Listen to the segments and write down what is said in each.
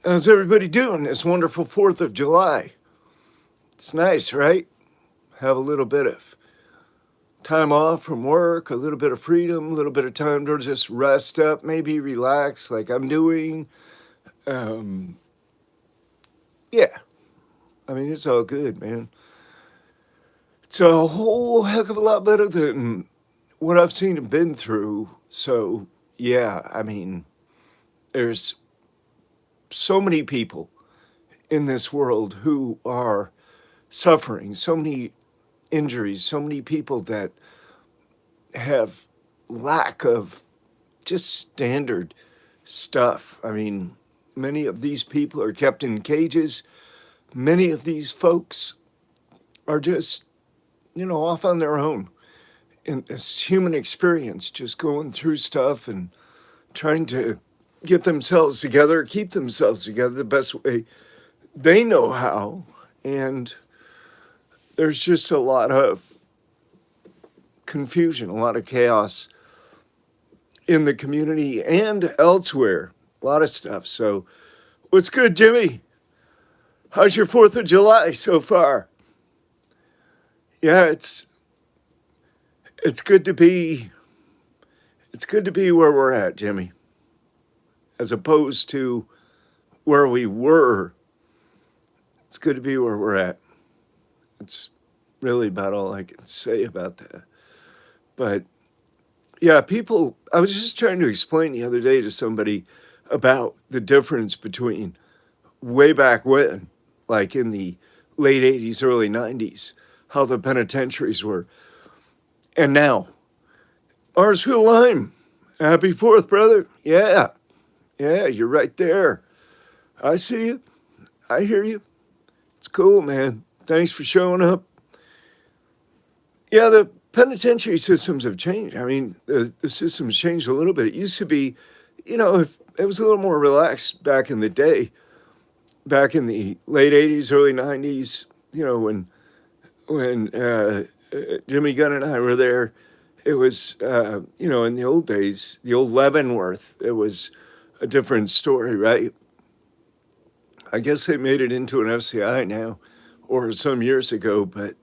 How's everybody doing this wonderful 4th of July? It's nice, right? Have a little bit of time off from work, a little bit of freedom, a little bit of time to just rest up, maybe relax like I'm doing. Um, yeah, I mean, it's all good, man. It's a whole heck of a lot better than what I've seen and been through. So, yeah, I mean, there's so many people in this world who are suffering, so many injuries, so many people that have lack of just standard stuff. I mean, many of these people are kept in cages. Many of these folks are just, off on their own in this human experience, just going through stuff and trying to get themselves together, keep themselves together the best way they know how. And there's just a lot of confusion, a lot of chaos in the community and elsewhere. A lot of stuff. So, what's good, Jimmy? How's your 4th of July so far? Yeah, it's good to be where we're at, Jimmy, as opposed to where we were. It's good to be where we're at. It's really about all I can say about that. But yeah, people, I was just trying to explain the other day to somebody about the difference between way back when, like in the late 80s, early 90s, how the penitentiaries were. And now, Marsfield Lime, happy 4th, brother. Yeah, you're right there. I see you. I hear you. It's cool, man. Thanks for showing up. Yeah, the penitentiary systems have changed. I mean, the system's changed a little bit. It used to be, if it was a little more relaxed back in the day, back in the late 80s, early 90s, when Jimmy Gunn and I were there, it was, in the old days, the old Leavenworth, it was a different story, right? I guess they made it into an FCI now, or some years ago, but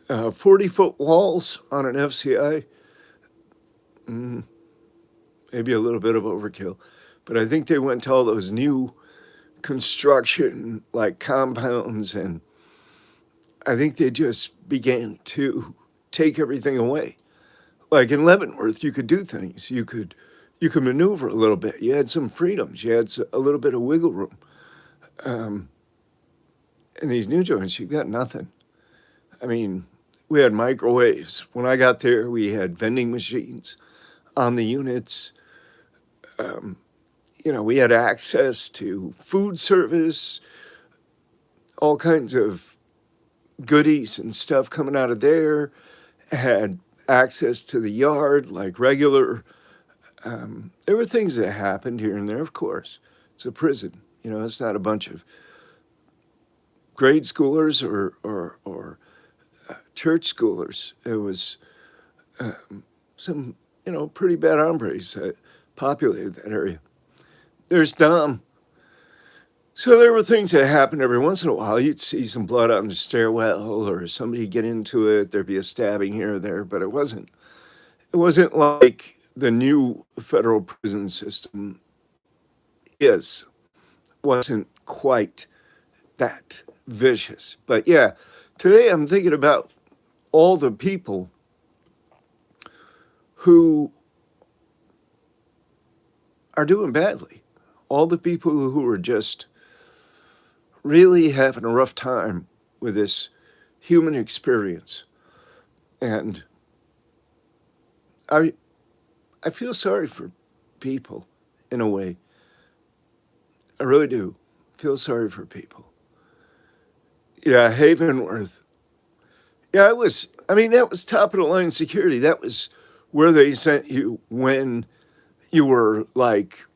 40-foot walls on an FCI, maybe a little bit of overkill. But I think they went to all those new construction, like compounds, and I think they just began to take everything away. Like in Leavenworth, you could do things. You could maneuver a little bit. You had some freedoms. You had a little bit of wiggle room. In these new joints, you got nothing. I mean, we had microwaves. When I got there, we had vending machines on the units. We had access to food service, all kinds of goodies and stuff coming out of there. Had access to the yard like regular. There were things that happened here and there, of course. It's a prison. It's not a bunch of grade schoolers or church schoolers. It was some, pretty bad hombres that populated that area. There's Dom. So there were things that happened every once in a while. You'd see some blood on the stairwell or somebody get into it. There'd be a stabbing here or there, but it wasn't like the new federal prison system is. Wasn't quite that vicious. But yeah, today I'm thinking about all the people who are doing badly. All the people who are just really having a rough time with this human experience. And I feel sorry for people in a way. I really do feel sorry for people. Yeah, Havenworth. Yeah, that was top of the line security. That was where they sent you when you were like,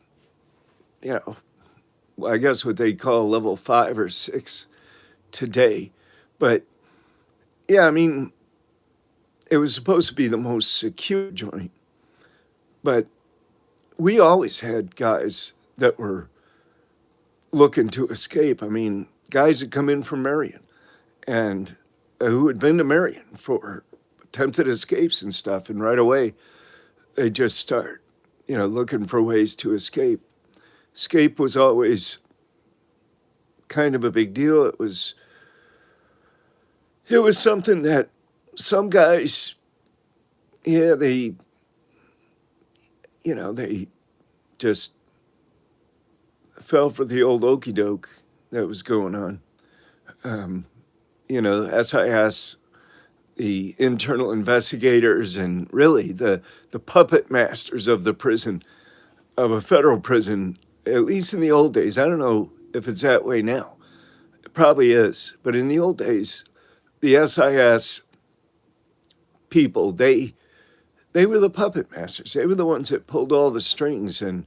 I guess what they call level 5 or 6 today. But yeah, it was supposed to be the most secure joint. But we always had guys that were looking to escape. I mean, guys that come in from Marion and who had been to Marion for attempted escapes and stuff, and right away they just start, looking for ways to escape. Escape was always kind of a big deal. It was something that some guys, yeah, they just fell for the old okey doke that was going on. SIS, the internal investigators, and really the puppet masters of the prison, of a federal prison, at least in the old days. I don't know if it's that way now. It probably is. But in the old days, the SIS people, they were the puppet masters. They were the ones that pulled all the strings and,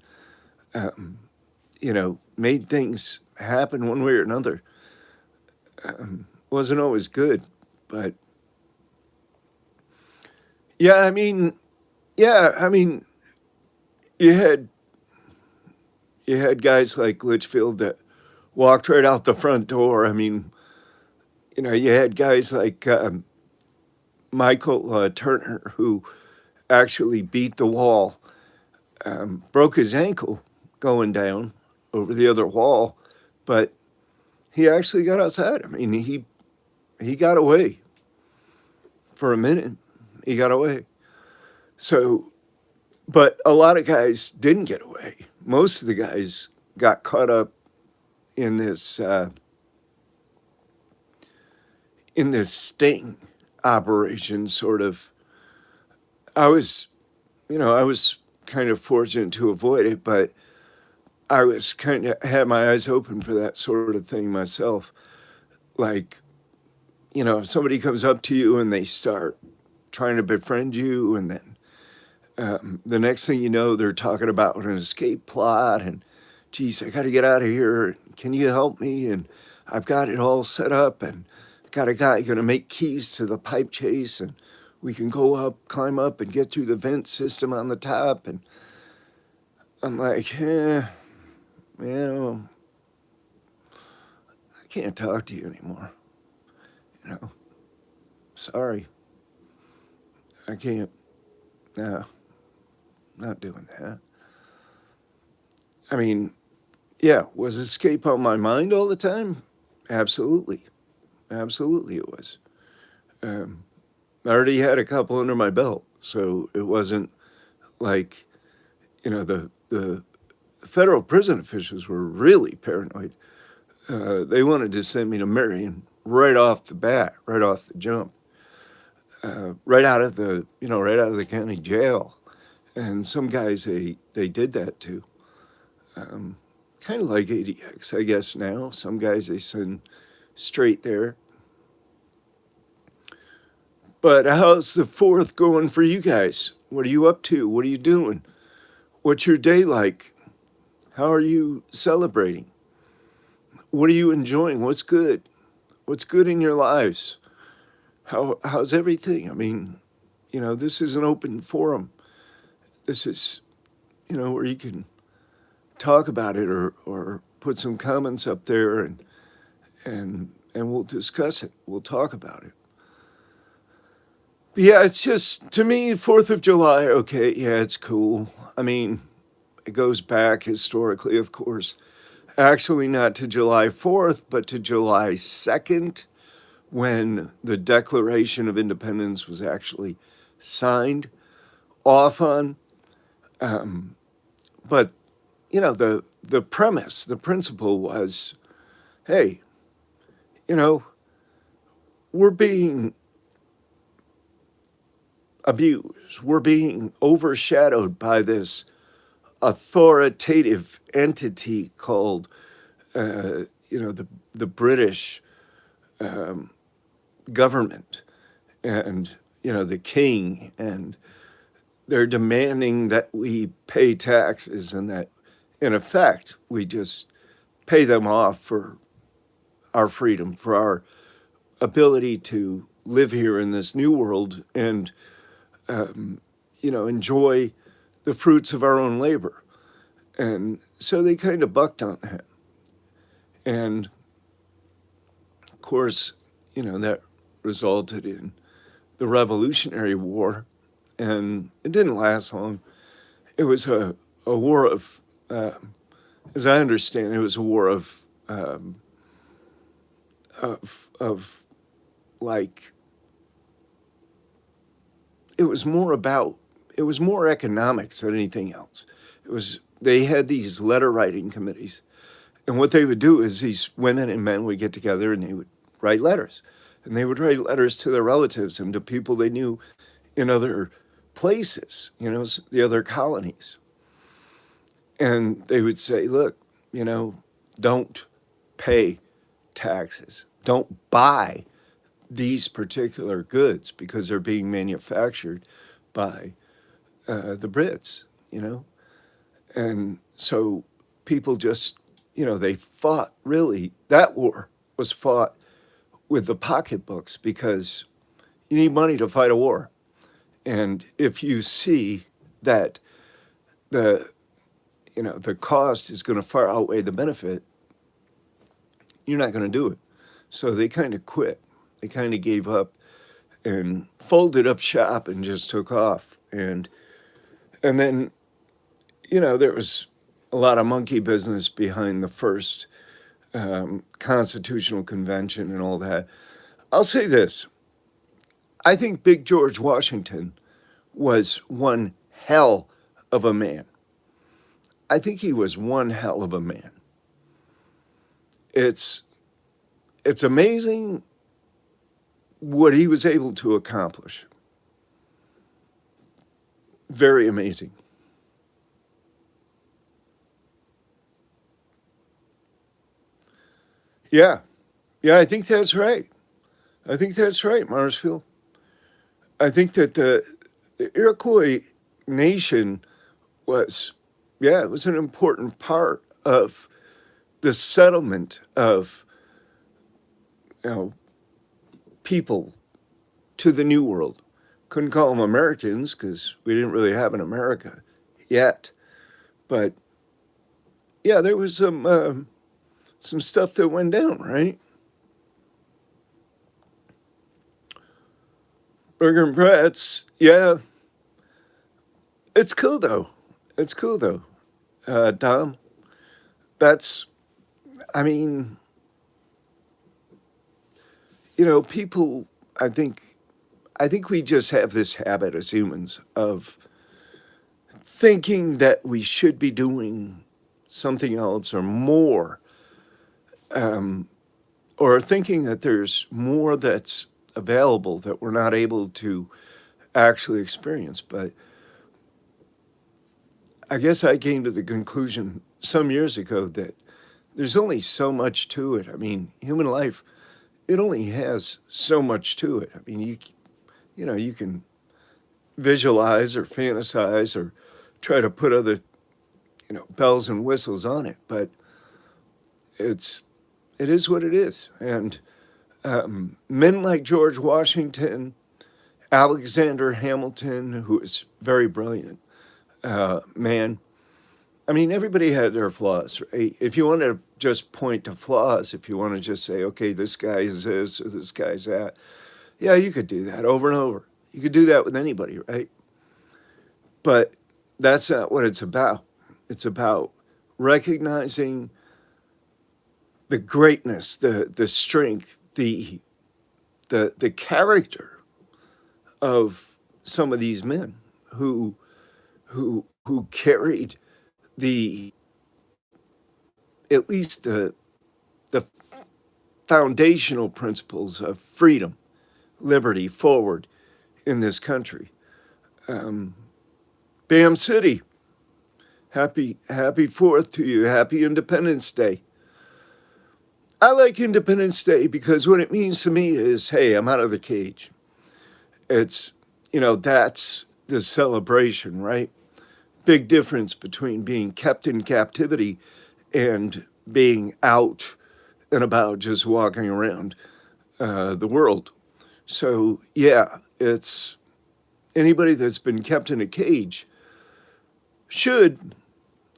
made things happen one way or another. Wasn't always good, but I mean, you had guys like Litchfield that walked right out the front door. I mean, you had guys like Michael Turner, who actually beat the wall, broke his ankle going down over the other wall, but he actually got outside. I mean, he got away for a minute. He got away. So, but a lot of guys didn't get away. Most of the guys got caught up in this sting operation, sort of. I was kind of fortunate to avoid it, but I was kind of had my eyes open for that sort of thing myself. Like, if somebody comes up to you and they start trying to befriend you, and then the next thing you know, they're talking about an escape plot, and geez, I got to get out of here. Can you help me? And I've got it all set up, and got a guy going to make keys to the pipe chase, and we can go up, climb up, and get through the vent system on the top. And I'm like, I can't talk to you anymore. Sorry. I can't. No, not doing that. I mean, was escape on my mind all the time? Absolutely. Absolutely it was. I already had a couple under my belt, so it wasn't like, the federal prison officials were really paranoid. They wanted to send me to Marion right off the bat, right off the jump, right out of the county jail. And some guys, they did that too. Kind of like ADX, I guess now. Some guys they send straight there. But how's the 4th going for you guys? What are you up to? What are you doing? What's your day like? How are you celebrating? What are you enjoying? What's good? What's good in your lives? How's everything? I mean, this is an open forum. This is, where you can talk about it or put some comments up there and we'll discuss it. We'll talk about it. But yeah, it's just, to me, 4th of July, okay, yeah, it's cool. I mean, it goes back historically, of course, actually not to July 4th, but to July 2nd, when the Declaration of Independence was actually signed off on. But, the premise, the principle was, hey, we're being abused. We're being overshadowed by this authoritative entity called, the British government and, the king, and they're demanding that we pay taxes and that, in effect, we just pay them off for our freedom, for our ability to live here in this new world and, enjoy the fruits of our own labor. And so they kind of bucked on that. And of course, that resulted in the Revolutionary War, and it didn't last long. It was a war of, as I understand, it was a war of like, it was more economics than anything else. They had these letter writing committees, and what they would do is these women and men would get together and they would write letters, and they would write letters to their relatives and to people they knew in other places, the other colonies. And they would say, look, don't pay taxes. Don't buy these particular goods because they're being manufactured by the Brits, And so people just, they fought, really, that war was fought with the pocketbooks because you need money to fight a war. And if you see that the cost is going to far outweigh the benefit, you're not going to do it. So they kind of quit. They kind of gave up and folded up shop and just took off. And then, there was a lot of monkey business behind the first Constitutional Convention and all that. I'll say this. I think Big George Washington was one hell of a man. I think he was one hell of a man. It's amazing what he was able to accomplish. Very amazing. Yeah, I think that's right. Marsfield. I think that the Iroquois nation was, it was an important part of the settlement of, people to the New World. Couldn't call them Americans because we didn't really have an America yet. But yeah, there was some stuff that went down, right? Burger and Brett's, yeah. It's cool though. Dom. People, I think we just have this habit as humans of thinking that we should be doing something else or more, or thinking that there's more that's available that we're not able to actually experience. But I guess I came to the conclusion some years ago that there's only so much to it. I mean, human life, it only has so much to it. I mean, you can visualize or fantasize or try to put other, bells and whistles on it, but it is what it is. And men like George Washington, Alexander Hamilton, who is very brilliant, man. I mean, everybody had their flaws, right? If you want to just point to flaws, if you want to just say, okay, this guy is this or this guy's that, yeah, you could do that over and over. You could do that with anybody, right? But that's not what it's about. It's about recognizing the greatness, the strength, the character of some of these men who carried at least the foundational principles of freedom, liberty forward in this country. Bam City, happy 4th to you. Happy Independence Day. I like Independence Day because what it means to me is, hey, I'm out of the cage. It's, that's the celebration, right? Big difference between being kept in captivity and being out and about, just walking around the world. So, yeah, it's anybody that's been kept in a cage should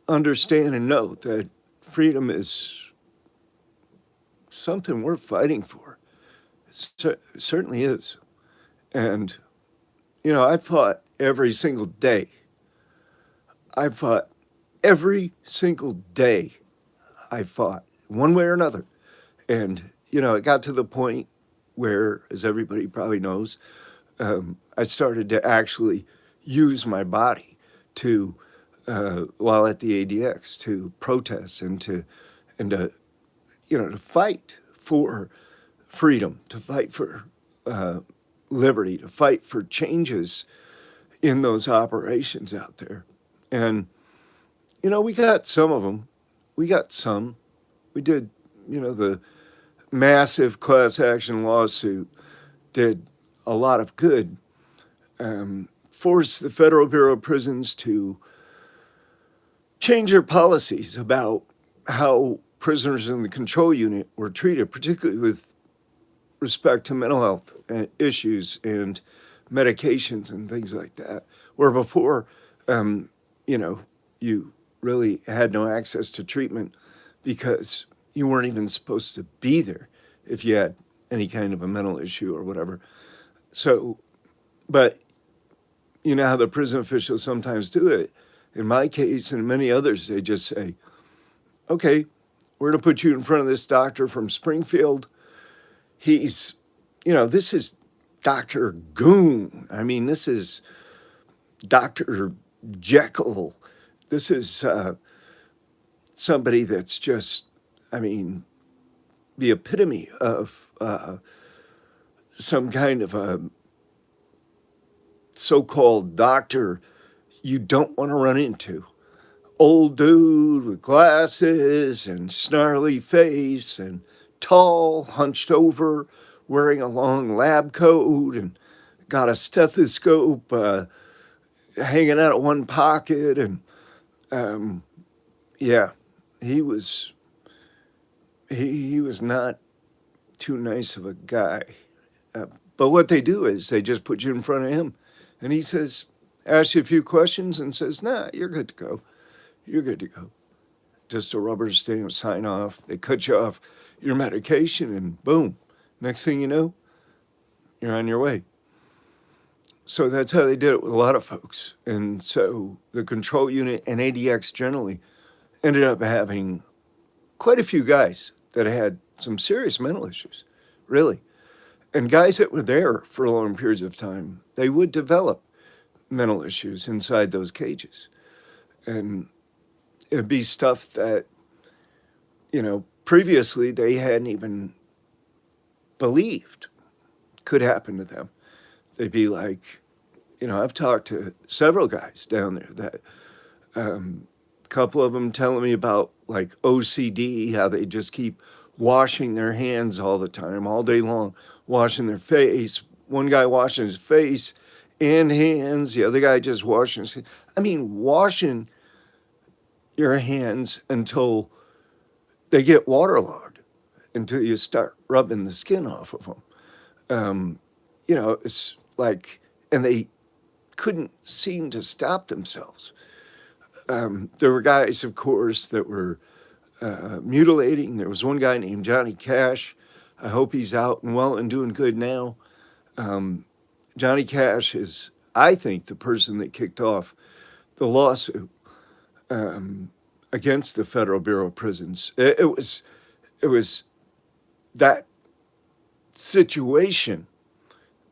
understand and know that freedom is something worth fighting for. Certainly is. And, I fought every single day. I fought every single day. I fought one way or another. And, it got to the point where, as everybody probably knows, I started to actually use my body to, while at the ADX, to protest and to to fight for freedom, to fight for liberty, to fight for changes in those operations out there. And, we got some of them. We got some. We did, the massive class action lawsuit did a lot of good, forced the Federal Bureau of Prisons to change their policies about how prisoners in the control unit were treated, particularly with respect to mental health issues and medications and things like that, where before, you really had no access to treatment because you weren't even supposed to be there if you had any kind of a mental issue or whatever. So, but you know how the prison officials sometimes do it. In my case and many others, they just say, okay, we're going to put you in front of this doctor from Springfield. He's, this is Dr. Goon. I mean, this is Dr. Jekyll. This is somebody that's just, the epitome of some kind of a so-called doctor you don't want to run into. Old dude with glasses and snarly face and tall, hunched over, wearing a long lab coat and got a stethoscope hanging out of one pocket. And he was not too nice of a guy. But what they do is they just put you in front of him and he says, asks you a few questions and says, nah, you're good to go. You're good to go. Just a rubber stamp, sign off. They cut you off your medication and boom. Next thing you know, you're on your way. So that's how they did it with a lot of folks. And so the control unit and ADX generally ended up having quite a few guys that had some serious mental issues, really. And guys that were there for long periods of time, they would develop mental issues inside those cages. And it'd be stuff that, previously they hadn't even believed could happen to them. They'd be like, I've talked to several guys down there that, a couple of them telling me about like OCD, how they just keep washing their hands all the time, all day long, washing their face. One guy washing his face and hands, the other guy just washing his hands. Washing your hands until they get waterlogged, until you start rubbing the skin off of them. It's like, and they couldn't seem to stop themselves. There were guys, of course, that were mutilating. There was one guy named Johnny Cash. I hope he's out and well and doing good now. Johnny Cash is, I think, the person that kicked off the lawsuit against the Federal Bureau of Prisons. It was that situation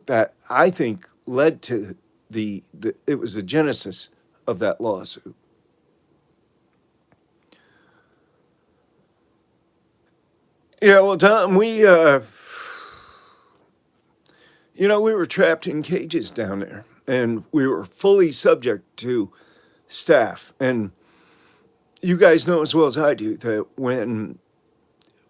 that I think led to it was the genesis of that lawsuit. Yeah, well, Tom, we were trapped in cages down there, and we were fully subject to staff. And you guys know as well as I do that when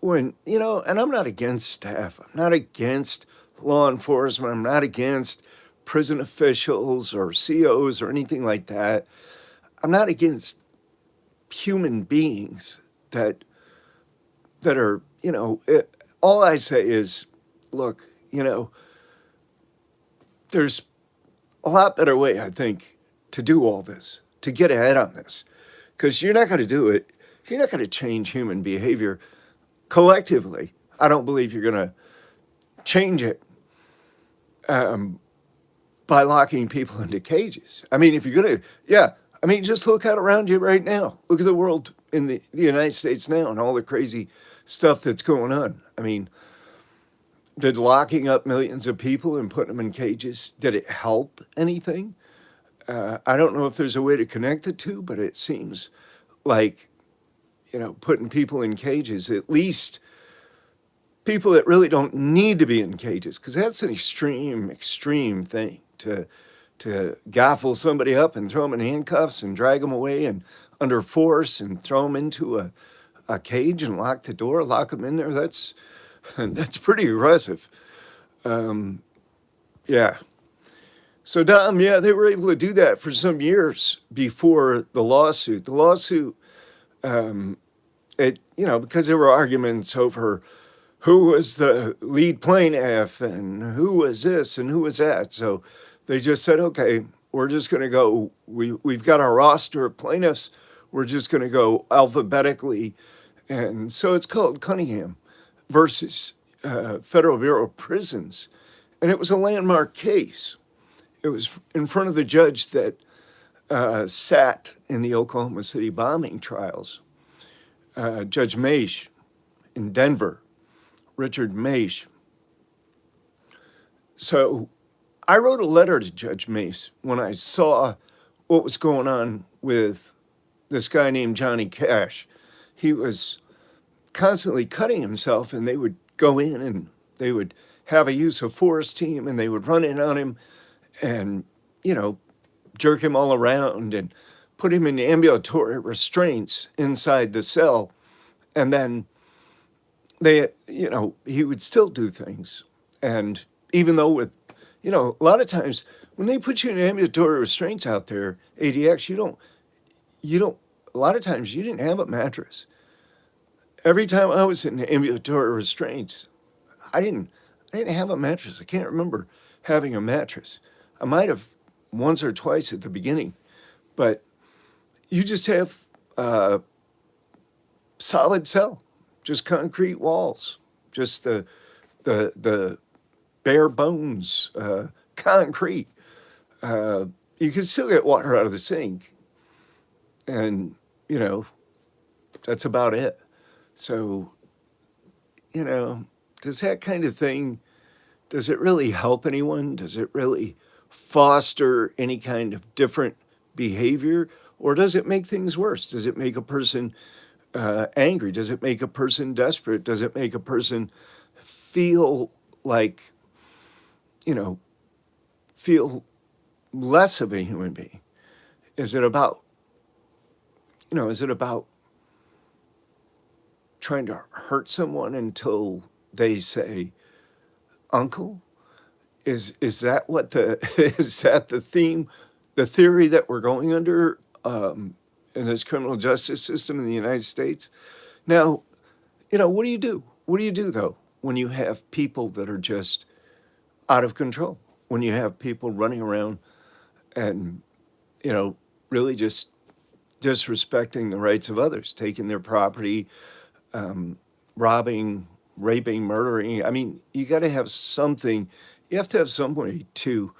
and I'm not against staff. I'm not against law enforcement. I'm not against prison officials or COs or anything like that. I'm not against human beings that are, all I say is, look, there's a lot better way, I think, to do all this, to get ahead on this, because you're not going to do it. You're not going to change human behavior collectively I don't believe you're going to change it by locking people into cages. I mean, if you're going to, yeah, I mean, just look out around you right now. Look at the world in the United States now and all the crazy stuff that's going on. I mean, did locking up millions of people and putting them in cages, did it help anything? I don't know if there's a way to connect the two, but it seems like, putting people in cages, at least people that really don't need to be in cages, because that's an extreme thing to gaffle somebody up and throw them in handcuffs and drag them away and under force and throw them into a cage and lock the door, lock them in there. That's pretty aggressive. Yeah. So Dom, yeah, they were able to do that for some years before the lawsuit. The lawsuit, because there were arguments over who was the lead plaintiff and who was this and who was that. So they just said, okay, we're just going to go. We've got our roster of plaintiffs. We're just going to go alphabetically, and so it's called Cunningham versus Federal Bureau of Prisons, and it was a landmark case. It was in front of the judge that sat in the Oklahoma City bombing trials, Judge Maish in Denver, Richard Maish. So I wrote a letter to Judge Maish when I saw what was going on with this guy named Johnny Cash. He was constantly cutting himself, and they would go in and they would have a use of force team and they would run in on him and, jerk him all around and put him in ambulatory restraints inside the cell. And then he would still do things. And even though a lot of times when they put you in ambulatory restraints out there, ADX, a lot of times you didn't have a mattress. Every time I was in ambulatory restraints, I didn't have a mattress. I can't remember having a mattress. I might have once or twice at the beginning, but you just have a solid cell, just concrete walls, just the bare bones, concrete. You can still get water out of the sink, and that's about it. So, does that kind of thing, does it really help anyone? Does it really foster any kind of different behavior? Or does it make things worse? Does it make a person angry? Does it make a person desperate? Does it make a person feel like, feel less of a human being? Is it about trying to hurt someone until they say uncle? Is that what is that the theme, the theory that we're going under in this criminal justice system in the United States? Now, what do you do? What do you do though when you have people that are just out of control? When you have people running around and really just disrespecting the rights of others, taking their property, robbing, raping, murdering. I mean, you got to have something. You have to have some way to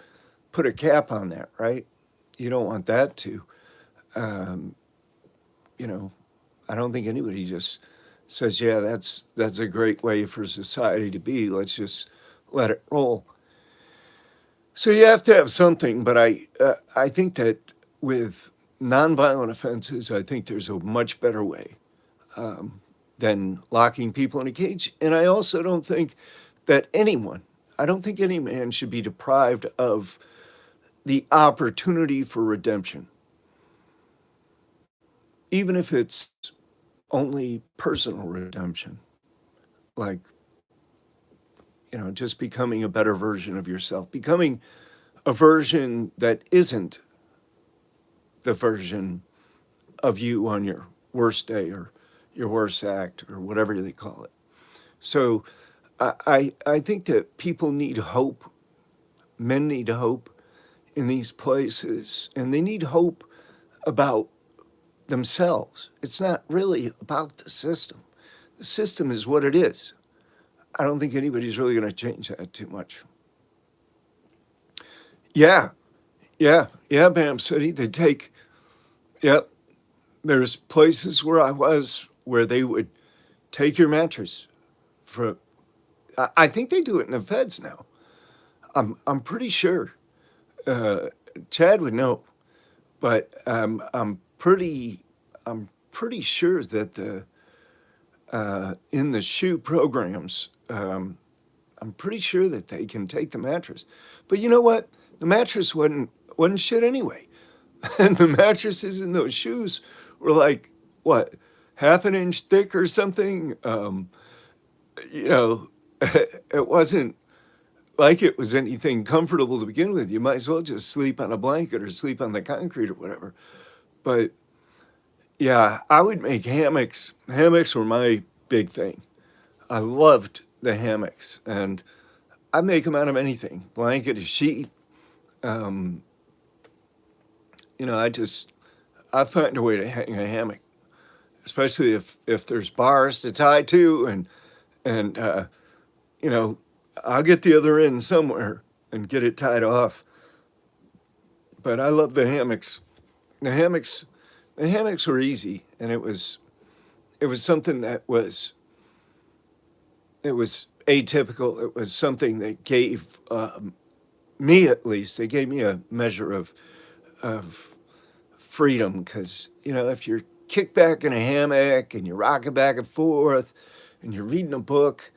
put a cap on that, right? You don't want that to, I don't think anybody just says, yeah, that's a great way for society to be. Let's just let it roll. So you have to have something, but I think that with nonviolent offenses, I think there's a much better way than locking people in a cage. And I also don't think that I don't think any man should be deprived of the opportunity for redemption, even if it's only personal redemption, like, just becoming a better version of yourself, becoming a version that isn't the version of you on your worst day or your worst act or whatever they call it. So I think that people need hope. Men need hope in these places, and they need hope about themselves. It's not really about the system. The system is what it is. I don't think anybody's really going to change that too much. Yeah, yeah, Bam City. They take, yep. There's places where I was where they would take your mattress for. I think they do it in the feds now. I'm pretty sure. Uh, Chad would know, but I'm pretty sure that the in the shoe programs, I'm pretty sure that they can take the mattress. But you know what? The mattress wasn't shit anyway. And the mattresses in those shoes were like what, half an inch thick or something. You know, it wasn't like it was anything comfortable to begin with. You might as well just sleep on a blanket or sleep on the concrete or whatever. But yeah, I would make hammocks. Hammocks were my big thing. I loved the hammocks, and I make them out of anything, blanket, a sheet. Um, I find a way to hang a hammock, especially if there's bars to tie to, and you know, I'll get the other end somewhere and get it tied off. But I love the hammocks. The hammocks, the hammocks were easy, and it was something that was it was atypical. It was something that gave me, at least, it gave me a measure of freedom, because if you're kicked back in a hammock and you're rocking back and forth and you're reading a book,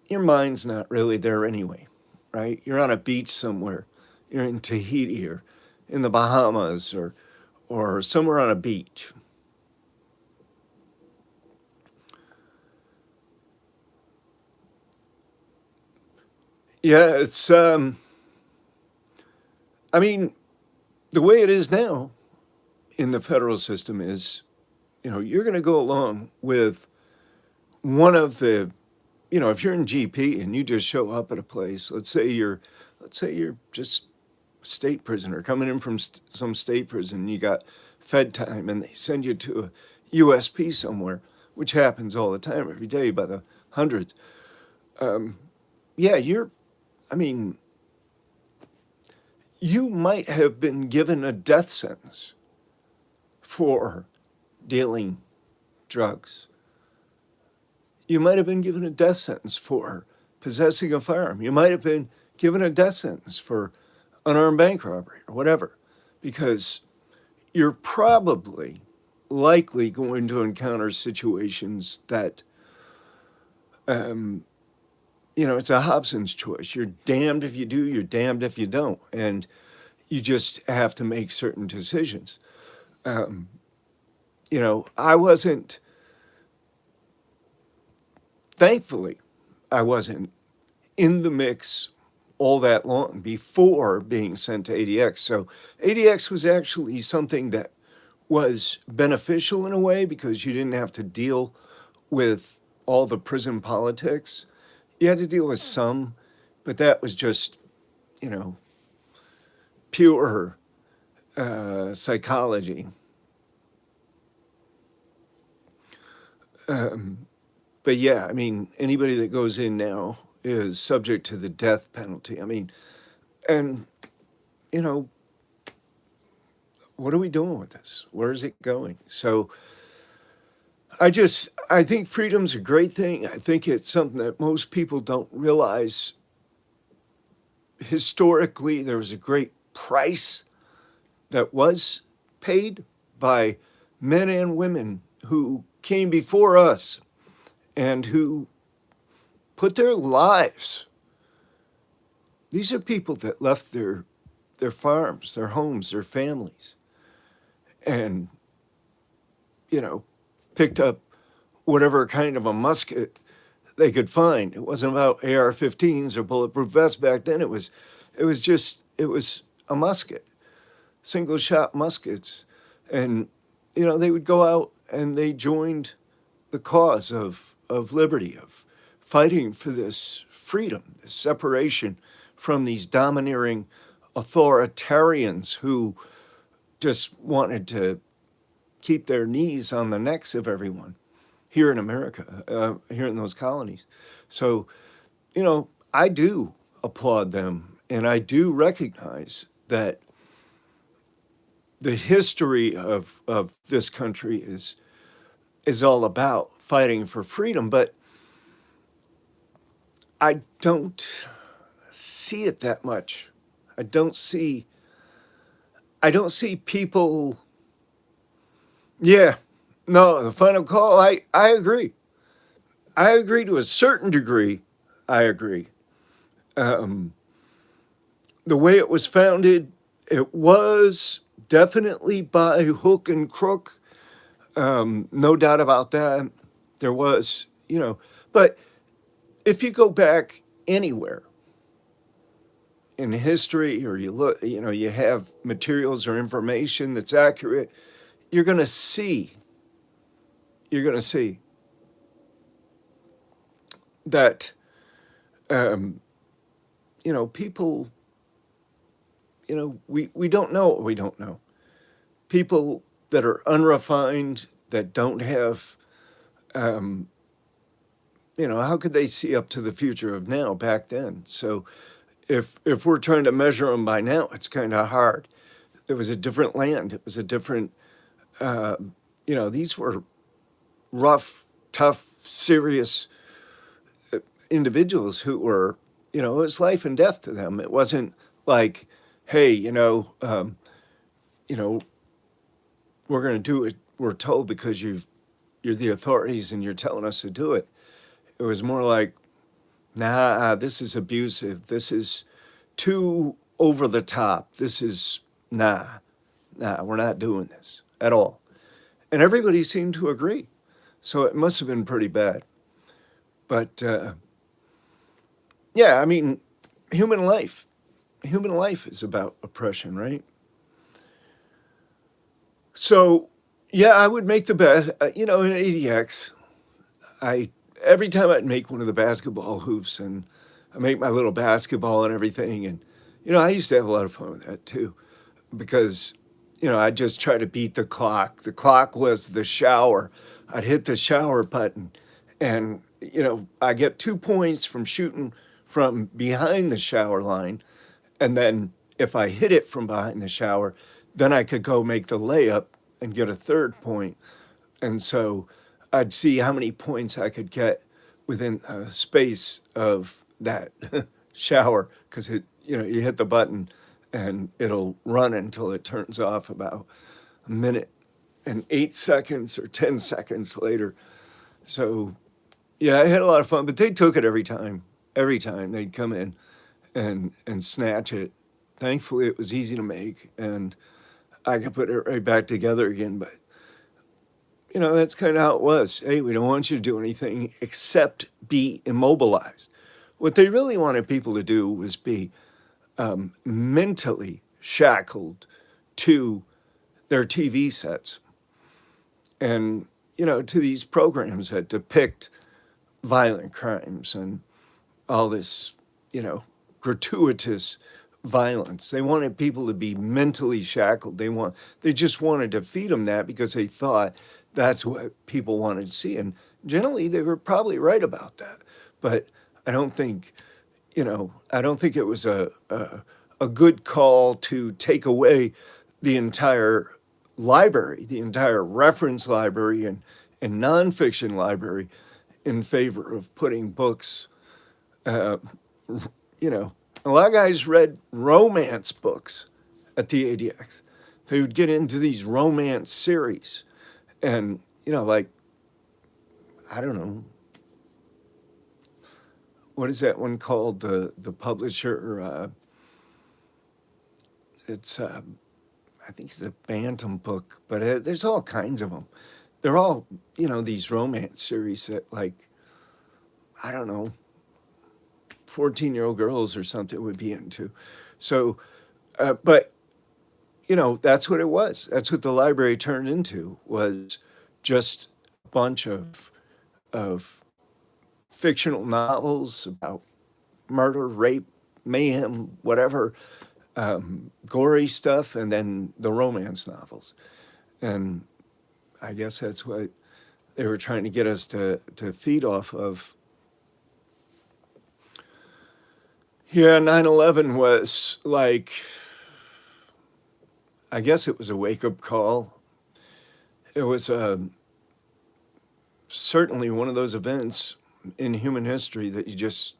your mind's not really there anyway, right? You're on a beach somewhere. You're in Tahiti or in the Bahamas or somewhere on a beach. Yeah, it's I mean, the way it is now in the federal system is, you're going to go along with one of the, if you're in GP and you just show up at a place, let's say you're just state prisoner coming in from some state prison, you got fed time and they send you to a USP somewhere, which happens all the time, every day by the hundreds. Yeah, I mean, you might have been given a death sentence for dealing drugs. You might have been given a death sentence for possessing a firearm. You might have been given a death sentence for unarmed bank robbery or whatever, because you're probably likely going to encounter situations that, it's a Hobson's choice. You're damned if you do, you're damned if you don't. And you just have to make certain decisions. Um, I wasn't, thankfully, I wasn't in the mix all that long before being sent to ADX. So ADX was actually something that was beneficial in a way, because you didn't have to deal with all the prison politics. You had to deal with some, but that was just, you know, pure psychology. Um, but yeah, I mean, anybody that goes in now is subject to the death penalty. I mean, and, you know, what are we doing with this? Where is it going? So I think freedom's a great thing. I think it's something that most people don't realize. Historically, there was a great price that was paid by men and women who came before us and who put their lives. These are people that left their farms, their homes, their families, and, you know, picked up whatever kind of a musket they could find. It wasn't about AR-15s or bulletproof vests back then. It was a musket, single shot muskets. And, they would go out and they joined the cause of liberty, of fighting for this freedom, this separation from these domineering authoritarians who just wanted to keep their knees on the necks of everyone. here in America, here in those colonies. So, I do applaud them, and I do recognize that the history of this country is all about fighting for freedom, but I don't see it that much. I don't see people. Yeah, no, the final call. I agree. I agree to a certain degree. I agree. Um, the way it was founded, it was definitely by hook and crook. No doubt about that. There was, but if you go back anywhere in history, or you look, you have materials or information that's accurate, you're going to see, you're going to see that, um, people, we don't know what we don't know. People that are unrefined, that don't have, um, how could they see up to the future of now back then? So if we're trying to measure them by now, it's kind of hard. It was a different land. It was a different, these were rough, tough, serious individuals who were, it was life and death to them. It wasn't like, hey, you know, we're going to do it. We're told because you're the authorities and you're telling us to do it. It was more like, nah, this is abusive. This is too over the top. This is, nah, we're not doing this at all. And everybody seemed to agree. So it must have been pretty bad. But yeah, I mean, human life. Human life is about oppression, right? So, yeah, I would make the best. In ADX, I every time I'd make one of the basketball hoops, and I make my little basketball and everything, and I used to have a lot of fun with that too, because I'd just try to beat the clock. The clock was the shower. I'd hit the shower button, and I get 2 points from shooting from behind the shower line, and then if I hit it from behind the shower, then I could go make the layup and get a third point. And so I'd see how many points I could get within a space of that shower, because you hit the button and it'll run until it turns off about a minute and 8 seconds or 10 seconds later. So yeah, I had a lot of fun, but they took it every time. Every time they'd come in and snatch it. Thankfully, it was easy to make, and I could put it right back together again. But that's kind of how it was. Hey, we don't want you to do anything except be immobilized. What they really wanted people to do was be mentally shackled to their TV sets, and to these programs that depict violent crimes and all this, gratuitous violence. They wanted people to be mentally shackled. They just wanted to feed them that because they thought that's what people wanted to see. And generally they were probably right about that. But I don't think, it was a good call to take away the entire library, the entire reference library and nonfiction library in favor of putting books, uh, a lot of guys read romance books at the ADX. They would get into these romance series, and like, I don't know, what is that one called? The publisher, it's I think it's a Bantam book, but there's all kinds of them. They're all these romance series that, like, I don't know, 14-year-old girls or something would be into. So, but that's what it was. That's what the library turned into, was just a bunch of fictional novels about murder, rape, mayhem, whatever, gory stuff, and then the romance novels. And I guess that's what they were trying to get us to feed off of. Yeah, 9/11 was like, I guess it was a wake-up call. It was certainly one of those events in human history that you just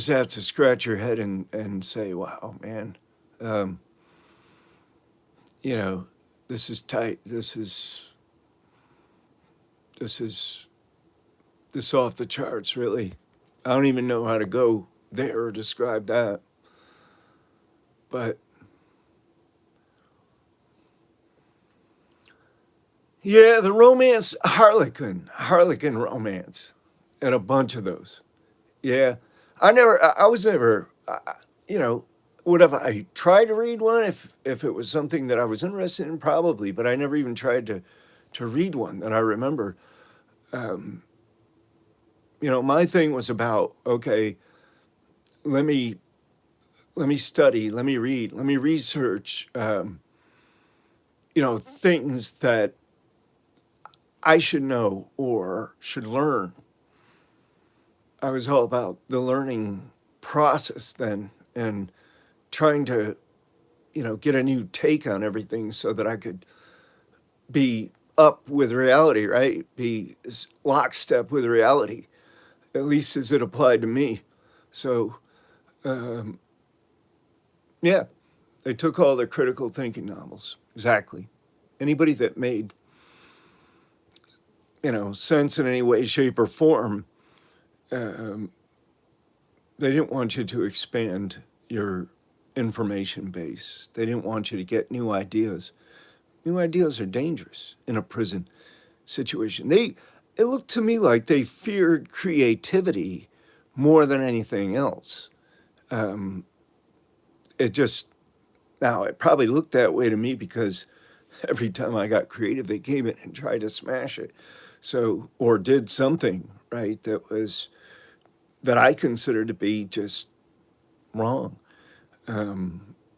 have to scratch your head and say, wow, man, um, you know, this is tight. This is off the charts, really. I don't even know how to go there or describe that. But yeah, the romance, Harlequin romance, and a bunch of those. Yeah, I was never, you know, would have I tried to read one if it was something that I was interested in? Probably, but I never even tried to read one that I remember. Um, my thing was about, okay, let me study, let me read, let me research, things that I should know or should learn. I was all about the learning process then, and trying to, get a new take on everything so that I could be up with reality, right? Be lockstep with reality, at least as it applied to me. So, um, yeah, they took all the critical thinking novels. Exactly. Anybody that made, sense in any way, shape, or form, um, they didn't want you to expand your information base. They didn't want you to get new ideas. New ideas are dangerous in a prison situation. It looked to me like they feared creativity more than anything else. Um, it probably looked that way to me because every time I got creative, they came in and tried to smash it. So, or did something, right, that I considered to be just wrong.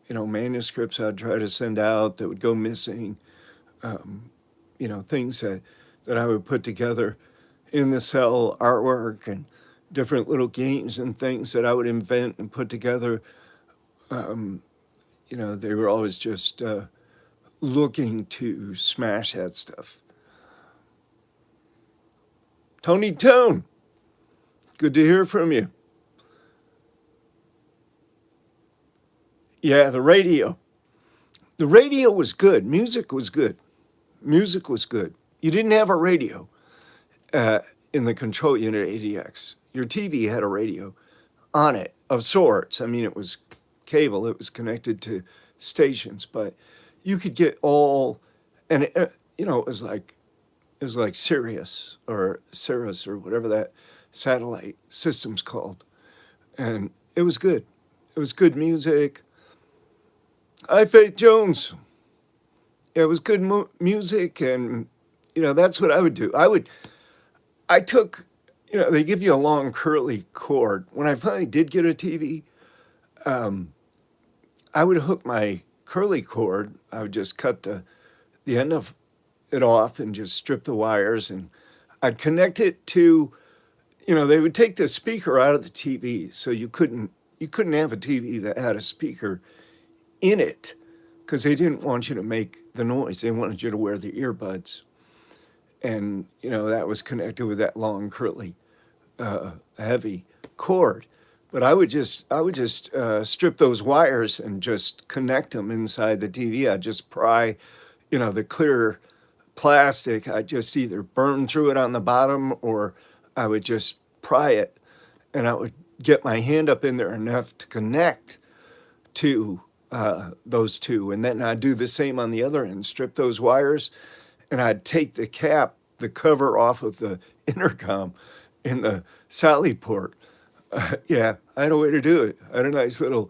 Manuscripts I'd try to send out that would go missing, things that I would put together in the cell, artwork and different little games and things that I would invent and put together. They were always just looking to smash that stuff. Tony Tone, good to hear from you. Yeah, the radio. The radio was good. Music was good. Music was good. You didn't have a radio in the control unit ADX. Your TV had a radio on it of sorts. I mean, it was cable. It was connected to stations, but you could get all, and it was like Sirius or Cirrus or whatever that satellite system's called, and it was good. It was good music. Hi, Faith Jones. It was good music, and that's what I would do. I took, they give you a long curly cord. When I finally did get a TV, I would hook my curly cord. I would just cut the end of it off and just strip the wires, and I'd connect it to, they would take the speaker out of the TV, so you couldn't have a TV that had a speaker in it, because they didn't want you to make the noise. They wanted you to wear the earbuds, and that was connected with that long curly heavy cord. But I would just strip those wires and just connect them inside the TV. I'd just pry, the clear plastic. I'd just either burn through it on the bottom, or I would just pry it, and I would get my hand up in there enough to connect to those two. And then I'd do the same on the other end, strip those wires, and I'd take the cover off of the intercom in the Sally port. Yeah, I had a way to do it. I had a nice little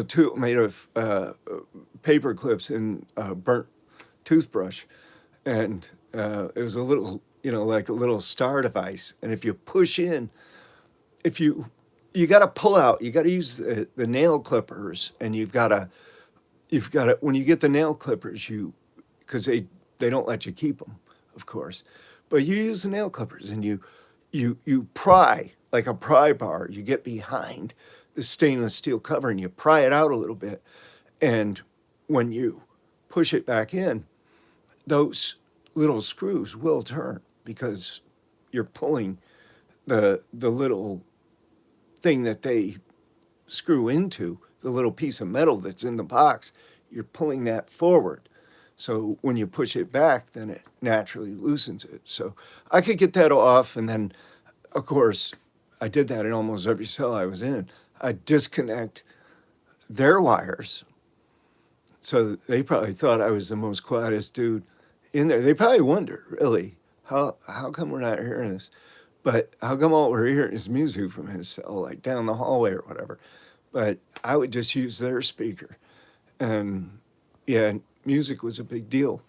tool made of paper clips and burnt toothbrush, and it was a little, like a little star device. And if you push in, you got to pull out, you got to use the nail clippers, and you've got to when you get the nail clippers, because they don't let you keep them, of course. But you use the nail clippers and you pry like a pry bar. You get behind the stainless steel cover and you pry it out a little bit. And when you push it back in, those little screws will turn because you're pulling the little thing that they screw into, the little piece of metal that's in the box, you're pulling that forward. So when you push it back, then it naturally loosens it. So I could get that off. And then, of course, I did that in almost every cell I was in. I disconnect their wires. So they probably thought I was the most quietest dude in there. They probably wondered, really, how come we're not hearing this? But how come all we're hearing is music from his cell, like down the hallway or whatever? But I would just use their speaker. And yeah, music was a big deal.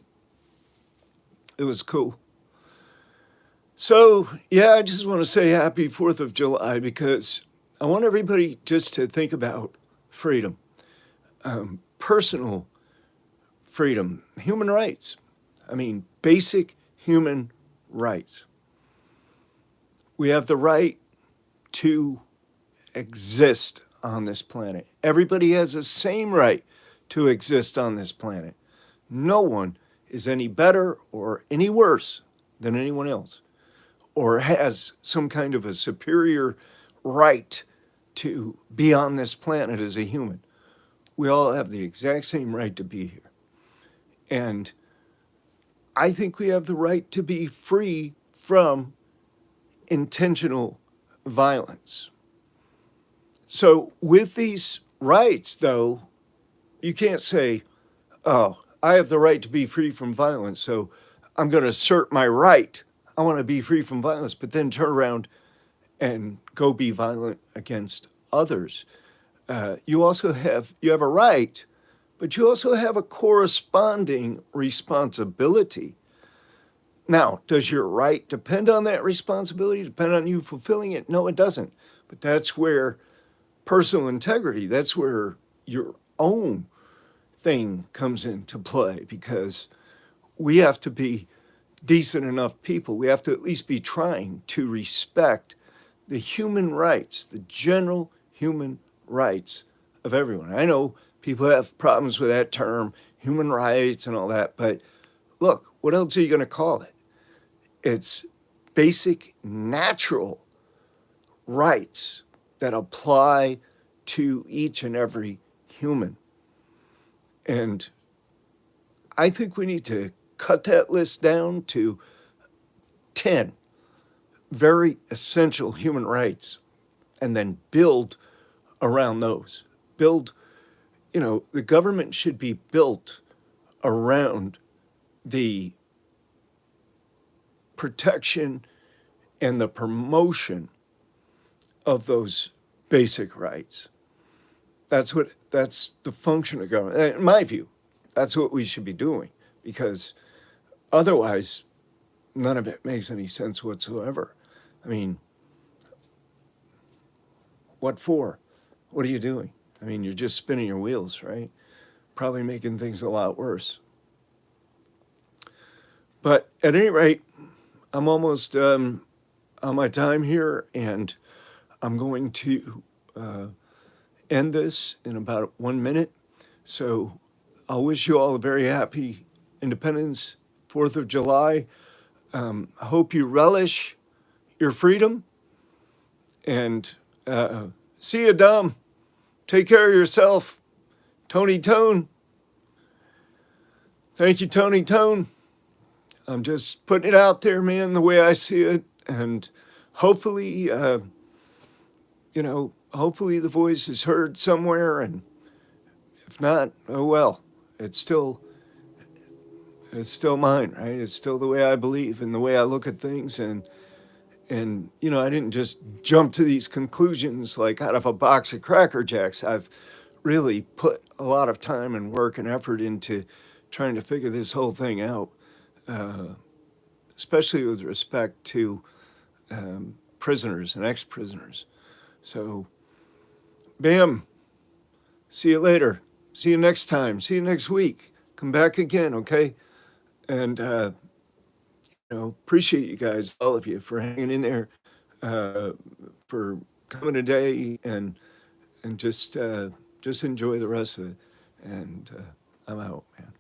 It was cool. So yeah, I just want to say happy 4th of July because I want everybody just to think about freedom, personal freedom, human rights. I mean, basic human rights. We have the right to exist on this planet. Everybody has the same right to exist on this planet. No one is any better or any worse than anyone else, or has some kind of a superior right to be on this planet as a human. We all have the exact same right to be here. And I think we have the right to be free from intentional violence. So with these rights, though, you can't say, oh, I have the right to be free from violence, so I'm going to assert my right. I want to be free from violence, but then turn around and go be violent against others. You have a right, but you also have a corresponding responsibility. Now, does your right depend on that responsibility, depend on you fulfilling it? No, it doesn't. But that's where personal integrity, that's where your own thing comes into play, because we have to be decent enough people. We have to at least be trying to respect the human rights, the general human rights of everyone. I know people have problems with that term, human rights and all that, but look, what else are you going to call it? It's basic natural rights that apply to each and every human. And I think we need to cut that list down to 10 very essential human rights and then build around those. The government should be built around the protection and the promotion of those basic rights. That's the function of government. In my view, that's what we should be doing, because otherwise, none of it makes any sense whatsoever. I mean, what for? What are you doing? I mean, you're just spinning your wheels, right? Probably making things a lot worse. But at any rate, I'm almost on my time here, and I'm going to end this in about 1 minute. So I'll wish you all a very happy Independence, 4th of July. I hope you relish your freedom. And see you, Dom. Take care of yourself. Tony Tone. Thank you, Tony Tone. I'm just putting it out there, man, the way I see it. And hopefully, hopefully the voice is heard somewhere. And if not, oh well. It's still mine, right? It's still the way I believe and the way I look at things. And I didn't just jump to these conclusions like out of a box of Cracker Jacks. I've really put a lot of time and work and effort into trying to figure this whole thing out, especially with respect to prisoners and ex-prisoners. So, bam. See you later. See you next time. See you next week. Come back again, okay? And appreciate you guys, all of you, for hanging in there, uh, for coming today, and just enjoy the rest of it. And I'm out, man.